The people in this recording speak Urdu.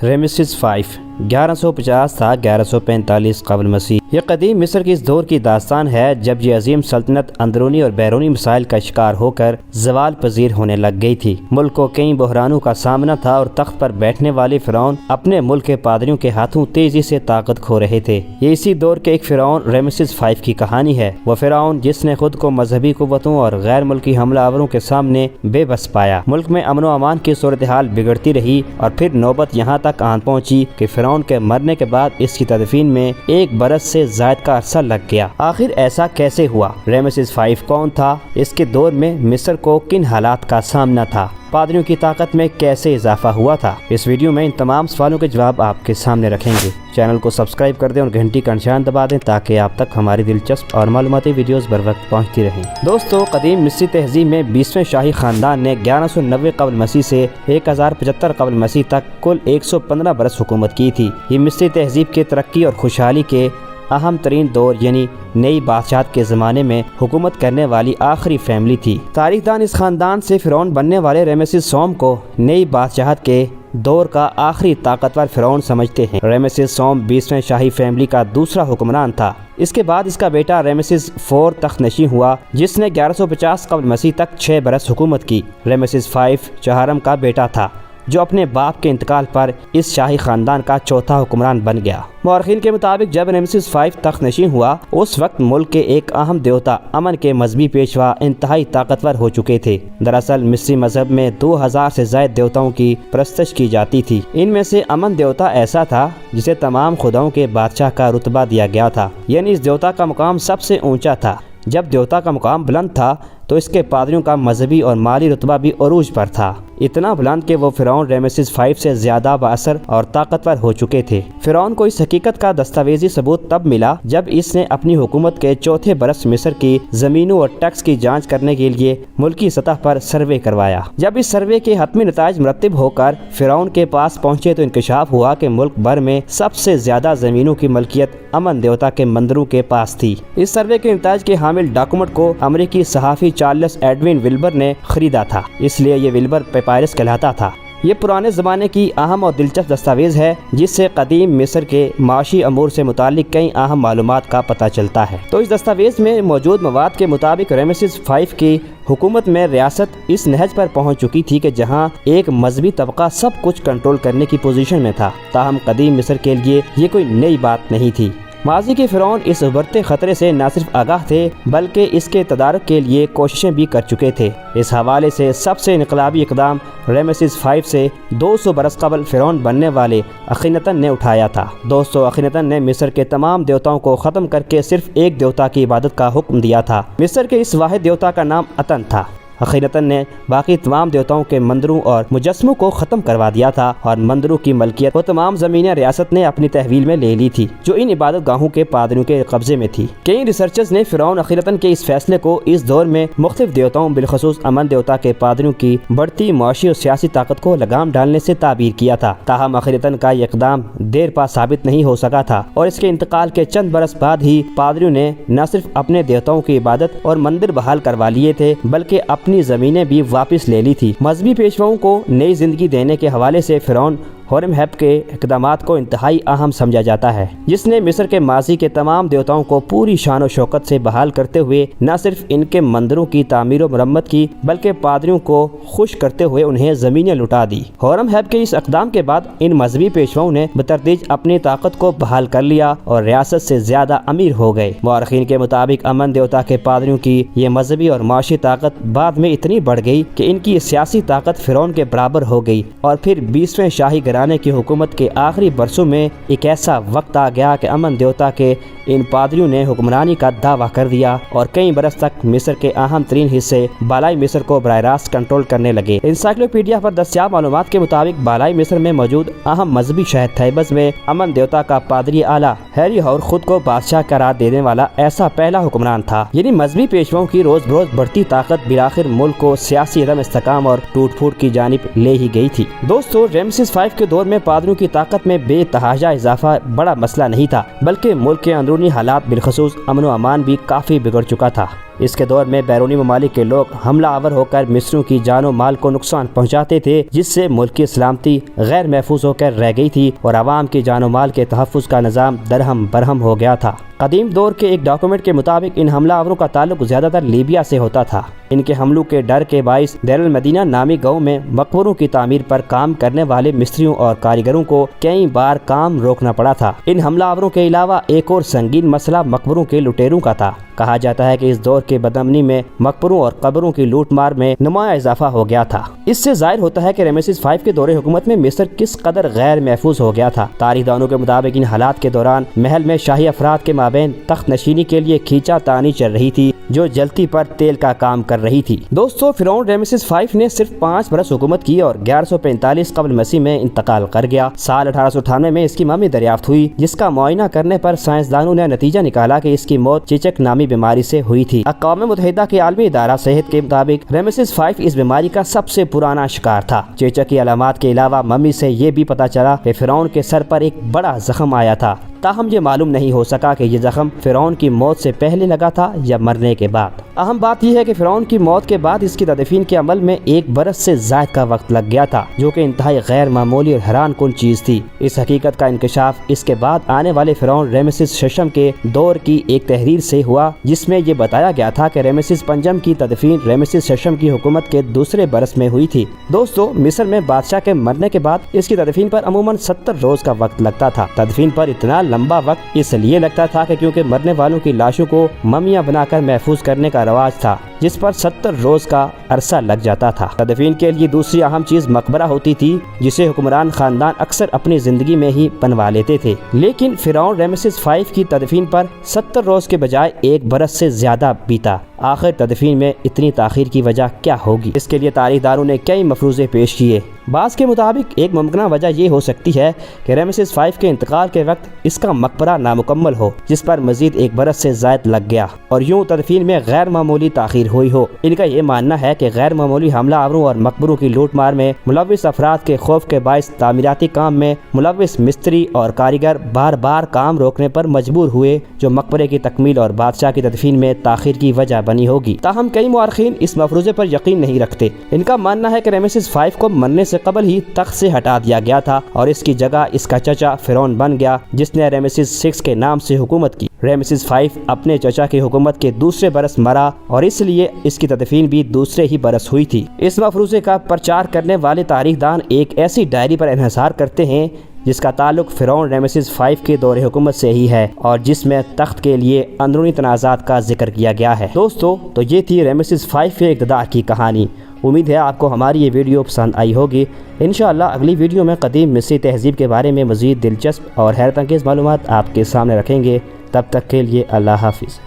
رمیسیس 5 1150 تا 1145 قبل مسیح۔ یہ قدیم مصر کی اس دور کی داستان ہے جب یہ عظیم سلطنت اندرونی اور بیرونی مسائل کا شکار ہو کر زوال پذیر ہونے لگ گئی تھی۔ ملک کو کئی بحرانوں کا سامنا تھا اور تخت پر بیٹھنے والے فرعون اپنے ملک کے پادریوں کے ہاتھوں تیزی سے طاقت کھو رہے تھے۔ یہ اسی دور کے ایک فرعون رمیسیس 5 کی کہانی ہے۔ وہ فرعون جس نے خود کو مذہبی قوتوں اور غیر ملکی حملہ آوروں کے سامنے بے بس پایا۔ ملک میں امن و امان کی صورتحال بگڑتی رہی اور پھر نوبت یہاں تک آن پہنچی کہ فرعون کے مرنے کے بعد اس کی تدفین میں 1 برس سے زائد کا عرصہ لگ گیا۔ آخر ایسا کیسے ہوا؟ رمیسیس 5 کون تھا؟ اس کے دور میں مصر کو کن حالات کا سامنا تھا؟ پادریوں کی طاقت میں کیسے اضافہ ہوا تھا؟ اس ویڈیو میں ان تمام سوالوں کے جواب آپ کے سامنے رکھیں گے۔ چینل کو سبسکرائب کر دیں اور گھنٹی کا نشان دبا دیں تاکہ آپ تک ہماری دلچسپ اور معلوماتی ویڈیوز بر وقت پہنچتی رہیں۔ دوستو، قدیم مصری تہذیب میں 20ویں شاہی خاندان نے 1190 قبل مسیح سے 1075 قبل مسیح تک کل 115 برس حکومت کی تھی۔ یہ مصری تہذیب کے ترقی اور خوشحالی کے اہم ترین دور یعنی نئی بادشاہت کے زمانے میں حکومت کرنے والی آخری فیملی تھی۔ تاریخ دان اس خاندان سے فرعون بننے والے رمیسیس سوم کو نئی بادشاہت کے دور کا آخری طاقتور فرعون سمجھتے ہیں۔ رمیسیس سوم 20ویں شاہی فیملی کا دوسرا حکمران تھا۔ اس کے بعد اس کا بیٹا رمیسیس 4 تخت نشین ہوا جس نے 1150 قبل مسیح تک 6 برس حکومت کی۔ رمیسیس 5 چہارم کا بیٹا تھا جو اپنے باپ کے انتقال پر اس شاہی خاندان کا چوتھا حکمران بن گیا۔ مورخین کے مطابق جب رمیسیس 5 تخت نشین ہوا اس وقت ملک کے ایک اہم دیوتا امن کے مذہبی پیشوا انتہائی طاقتور ہو چکے تھے۔ دراصل مصری مذہب میں 2000 سے زائد دیوتاؤں کی پرستش کی جاتی تھی۔ ان میں سے امن دیوتا ایسا تھا جسے تمام خداؤں کے بادشاہ کا رتبہ دیا گیا تھا، یعنی اس دیوتا کا مقام سب سے اونچا تھا۔ جب دیوتا کا مقام بلند تھا تو اس کے پادریوں کا مذہبی اور مالی رتبہ بھی عروج پر تھا، اتنا بلند کہ وہ فرعون رمیسیس 5 سے زیادہ بااثر اور طاقتور ہو چکے تھے۔ فرعون کو اس حقیقت کا دستاویزی ثبوت تب ملا جب اس نے اپنی حکومت کے چوتھے برس مصر کی زمینوں اور ٹیکس کی جانچ کرنے کے لیے ملکی سطح پر سروے کروایا۔ جب اس سروے کے حتمی نتائج مرتب ہو کر فرعون کے پاس پہنچے تو انکشاف ہوا کہ ملک بھر میں سب سے زیادہ زمینوں کی ملکیت امن دیوتا کے مندروں کے پاس تھی۔ اس سروے کے نتائج کے حامل ڈاکومنٹ کو امریکی صحافی چارلس ایڈوین ولبر نے خریدا تھا، اس لیے یہ ولبر پیپائرس کہلاتا تھا۔ یہ پرانے زمانے کی اہم اور دلچسپ دستاویز ہے جس سے قدیم مصر کے معاشی امور سے متعلق کئی اہم معلومات کا پتہ چلتا ہے۔ تو اس دستاویز میں موجود مواد کے مطابق رمیسیس 5 کی حکومت میں ریاست اس نہج پر پہنچ چکی تھی کہ جہاں ایک مذہبی طبقہ سب کچھ کنٹرول کرنے کی پوزیشن میں تھا۔ تاہم قدیم مصر کے لیے یہ کوئی نئی بات نہیں تھی۔ ماضی کے فرعون اس ابھرتے خطرے سے نہ صرف آگاہ تھے بلکہ اس کے تدارک کے لیے کوششیں بھی کر چکے تھے۔ اس حوالے سے سب سے انقلابی اقدام رمیسیس 5 سے 200 برس قبل فرعون بننے والے اخیناتن نے اٹھایا تھا۔ دوستو، اخیناتن نے مصر کے تمام دیوتاؤں کو ختم کر کے صرف ایک دیوتا کی عبادت کا حکم دیا تھا۔ مصر کے اس واحد دیوتا کا نام اتن تھا۔ اخیناتن نے باقی تمام دیوتاؤں کے مندروں اور مجسموں کو ختم کروا دیا تھا اور مندروں کی ملکیت وہ تمام زمینیں ریاست نے اپنی تحویل میں لے لی تھی جو ان عبادت گاہوں کے پادریوں کے قبضے میں تھی۔ کئی ریسرچرز نے فرعون اخیناتن کے اس فیصلے کو اس دور میں مختلف دیوتاؤں بالخصوص امن دیوتا کے پادریوں کی بڑھتی معاشی اور سیاسی طاقت کو لگام ڈالنے سے تعبیر کیا تھا۔ تاہم اخیناتن کا یہ اقدام دیر پا ثابت نہیں ہو سکا تھا اور اس کے انتقال کے چند برس بعد ہی پادریوں نے نہ صرف اپنے دیوتاؤں کی عبادت اور مندر بحال کروا لیے تھے بلکہ اپنی زمینیں بھی واپس لے لی تھی۔ مذہبی پیشواؤں کو نئی زندگی دینے کے حوالے سے فرعون ہورمہب کے اقدامات کو انتہائی اہم سمجھا جاتا ہے، جس نے مصر کے ماضی کے تمام دیوتاؤں کو پوری شان و شوکت سے بحال کرتے ہوئے نہ صرف ان کے مندروں کی تعمیر و مرمت کی بلکہ پادریوں کو خوش کرتے ہوئے انہیں زمینیں لٹا دی۔ ہورمہب کے اس اقدام کے بعد ان مذہبی پیشواؤں نے بتدریج اپنی طاقت کو بحال کر لیا اور ریاست سے زیادہ امیر ہو گئے۔ مورخین کے مطابق امن دیوتا کے پادریوں کی یہ مذہبی اور معاشی طاقت بعد میں اتنی بڑھ گئی کہ ان کی سیاسی طاقت فرعون کے برابر ہو گئی اور پھر 20ویں شاہی کی حکومت کے آخری برسوں میں ایک ایسا وقت آ گیا کہ امن دیوتا کے ان پادریوں نے حکمرانی کا دعویٰ کر دیا اور کئی برس تک مصر کے اہم ترین حصے بالائی مصر کو براہ راست کنٹرول کرنے لگے۔ انسائکلوپیڈیا پر دستیاب معلومات کے مطابق بالائی مصر میں موجود اہم مذہبی شہر تھیبس میں امن دیوتا کا پادری اعلیٰ ہیری ہور خود کو بادشاہ قرار دینے والا ایسا پہلا حکمران تھا۔ یعنی مذہبی پیشواؤں کی روز بروز بڑھتی طاقت بالآخر ملک کو سیاسی عدم استحکام اور ٹوٹ پھوٹ کی جانب لے ہی گئی تھی۔ دوستو، رمیسیس 5 کے دور میں پادریوں کی طاقت میں بے تحاشا اضافہ بڑا مسئلہ نہیں تھا بلکہ ملک کے اندرونی حالات بالخصوص امن و امان بھی کافی بگڑ چکا تھا۔ اس کے دور میں بیرونی ممالک کے لوگ حملہ آور ہو کر مصریوں کی جان و مال کو نقصان پہنچاتے تھے، جس سے ملک کی سلامتی غیر محفوظ ہو کر رہ گئی تھی اور عوام کی جان و مال کے تحفظ کا نظام درہم برہم ہو گیا تھا۔ قدیم دور کے ایک ڈاکومنٹ کے مطابق ان حملہ آوروں کا تعلق زیادہ تر لیبیا سے ہوتا تھا۔ ان کے حملوں کے ڈر کے باعث دیر المدینہ نامی گاؤں میں مقبروں کی تعمیر پر کام کرنے والے مستریوں اور کاریگروں کو کئی بار کام روکنا پڑا تھا۔ ان حملہ آوروں کے علاوہ ایک اور سنگین مسئلہ مقبروں کے لٹیروں کا تھا۔ کہا جاتا ہے کہ اس دور کے بدامنی میں مقبروں اور قبروں کی لوٹ مار میں نمایاں اضافہ ہو گیا تھا۔ اس سے ظاہر ہوتا ہے کہ رمیسیس 5 کے دور حکومت میں مصر کس قدر غیر محفوظ ہو گیا تھا۔ تاریخ دانوں کے مطابق ان حالات کے دوران محل میں شاہی افراد کے مابین تخت نشینی کے لیے کھینچا تانی چل رہی تھی، جو جلتی پر تیل کا کام کر رہی تھی۔ دوستو، فرعون رمیسیس 5 نے صرف 5 برس حکومت کی اور 1145 قبل مسیح میں انتقال کر گیا۔ سال 1898 میں اس کی ممی دریافت ہوئی، جس کا معائنہ کرنے پر سائنسدانوں نے نتیجہ نکالا کہ اس کی موت چیچک نامی بیماری سے ہوئی تھی۔ اقوام متحدہ کے عالمی ادارہ صحت کے مطابق رمیسیس 5 اس بیماری کا سب سے پرانا شکار تھا۔ چیچک کی علامات کے علاوہ ممی سے یہ بھی پتہ چلا کہ فرعون کے سر پر ایک بڑا زخم آیا تھا، تاہم یہ معلوم نہیں ہو سکا کہ یہ زخم فرعون کی موت سے پہلے لگا تھا یا مرنے کے بعد۔ اہم بات یہ ہے کہ فرعون کی موت کے بعد اس کی تدفین کے عمل میں 1 برس سے زائد کا وقت لگ گیا تھا، جو کہ انتہائی غیر معمولی اور حیران کن چیز تھی۔ اس حقیقت کا انکشاف اس کے بعد آنے والے فرعون رمیسیس ششم کے دور کی ایک تحریر سے ہوا، جس میں یہ بتایا گیا تھا کہ رمیسیس پنجم کی تدفین رمیسیس ششم کی حکومت کے دوسرے برس میں ہوئی تھی۔ دوستو، مصر میں بادشاہ کے مرنے کے بعد اس کی تدفین پر عموماً 70 روز کا وقت لگتا تھا۔ تدفین پر اتنا لمبا وقت اس لیے لگتا تھا کہ کیونکہ مرنے والوں کی لاشوں کو ممیاں بنا کر محفوظ کرنے کا رواج تھا، جس پر 70 روز کا عرصہ لگ جاتا تھا۔ تدفین کے لیے دوسری اہم چیز مقبرہ ہوتی تھی، جسے حکمران خاندان اکثر اپنی زندگی میں ہی بنوا لیتے تھے، لیکن فرعون رمیسیس 5 کی تدفین پر 70 روز کے بجائے 1 برس سے زیادہ بیتا۔ آخر تدفین میں اتنی تاخیر کی وجہ کیا ہوگی؟ اس کے لیے تاریخ دانوں نے کئی مفروضے پیش کیے۔ بعض کے مطابق ایک ممکنہ وجہ یہ ہو سکتی ہے کہ رمیسیس 5 کے انتقال کے وقت اس کا مقبرہ نامکمل ہو، جس پر مزید 1 برس سے زائد لگ گیا اور یوں تدفین میں غیر معمولی تاخیر ہوئی ہو۔ ان کا یہ ماننا ہے کہ غیر معمولی حملہ آوروں اور مقبروں کی لوٹ مار میں ملوث افراد کے خوف کے باعث تعمیراتی کام میں ملوث مستری اور کاریگر بار بار کام روکنے پر مجبور ہوئے، جو مقبرے کی تکمیل اور بادشاہ کی تدفین میں تاخیر کی وجہ بنی ہوگی۔ تاہم کئی مورخین اس مفروضے پر یقین نہیں رکھتے۔ ان کا ماننا ہے کہ رمیسیس 5 کو مرنے سے قبل ہی تخت سے ہٹا دیا گیا تھا اور اس کی جگہ اس کا چچا فرعون بن گیا، جس نے رمیسیس 6 کے نام سے حکومت کی۔ رمیسیس 5 اپنے چچا کی حکومت کے دوسرے برس مرا اور اس لیے اس کی تدفین بھی دوسرے ہی برس ہوئی تھی۔ اس مفروضے کا پرچار کرنے والے تاریخ دان ایک ایسی ڈائری پر انحصار کرتے ہیں جس کا تعلق فرعون رمیسیس 5 کے دور حکومت سے ہی ہے اور جس میں تخت کے لیے اندرونی تنازعات کا ذکر کیا گیا ہے۔ دوستو، تو یہ تھی رمیسیس 5 کے اقتدار کی کہانی۔ امید ہے آپ کو ہماری یہ ویڈیو پسند آئی ہوگی۔ انشاءاللہ اگلی ویڈیو میں قدیم مصری تہذیب کے بارے میں مزید دلچسپ اور حیرت انگیز معلومات آپ کے سامنے رکھیں گے۔ تب تک کے لیے اللہ حافظ۔